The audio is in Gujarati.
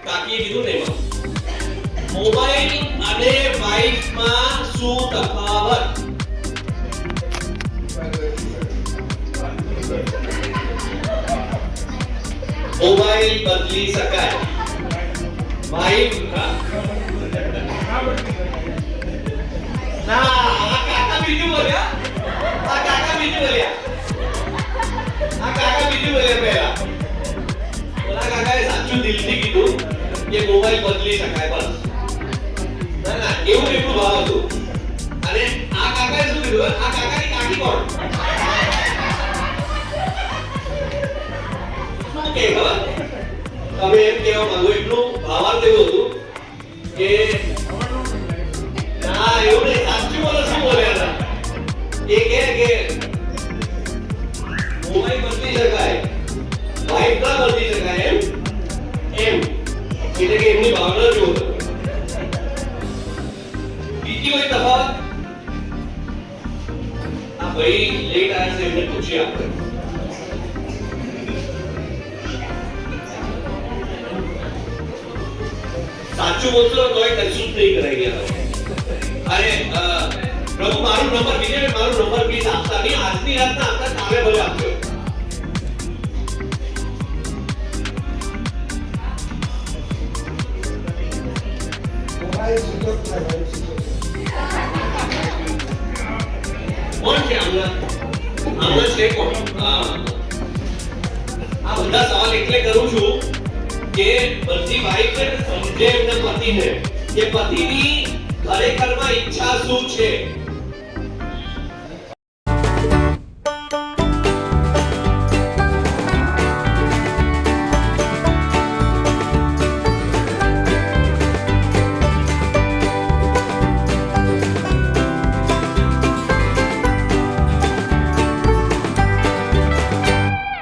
કાકીએ કીધું ને એમાં મોબાઈલ અને વાઇફ માં શું તફાવત? મોબાઈલ બદલી શકાય, વાઇફ ના આ કાકા બીજું બોલ્યા, આ કાકા બીજું બોલ્યા, આ કાકા બીજું બોલ્યા પહેલા. ઓલા કાકાએ સાચું દિલથી કીધું કે મોબાઈલ બદલી શકાય બસ. ના ના એવું એટલું ભાવ હતું. અને આ કાકાએ શું કીધું? આ કાકાની કાકી કોણ? શું કે ખબર? તમે એમ કહેવા માંગો એટલું ભાવાર્થ એવું હતું કે ના એવું નહીં, સાચું બોલો. શું બોલ્યા હતા? એ કે મોબાઈલ બદલી શકાય, વાઇફ ના બદલી શકાય એમ એટલે કે એમની ભાવના જો હતો. બીજી કોઈ તફાવત? આ ભાઈ લેટ આયા છે એમને પૂછીએ આપણે. સાચું બોલતો તોય કશું જ નહીં કરાઈ ગયા. અરે પ્રભુ મારો નંબર બીજે મારો નંબર પ્લીઝ આપતા નહીં. આજની રાતના આપતા, કાલે ભલે આપજો. કોણ છે આમના છે કોણ? આ બધા સવાલ એટલે કરું છું કે બધી વાઈફ સમજે એમના પતિને કે પતિની ખરેખરમાં ઈચ્છા શું છે.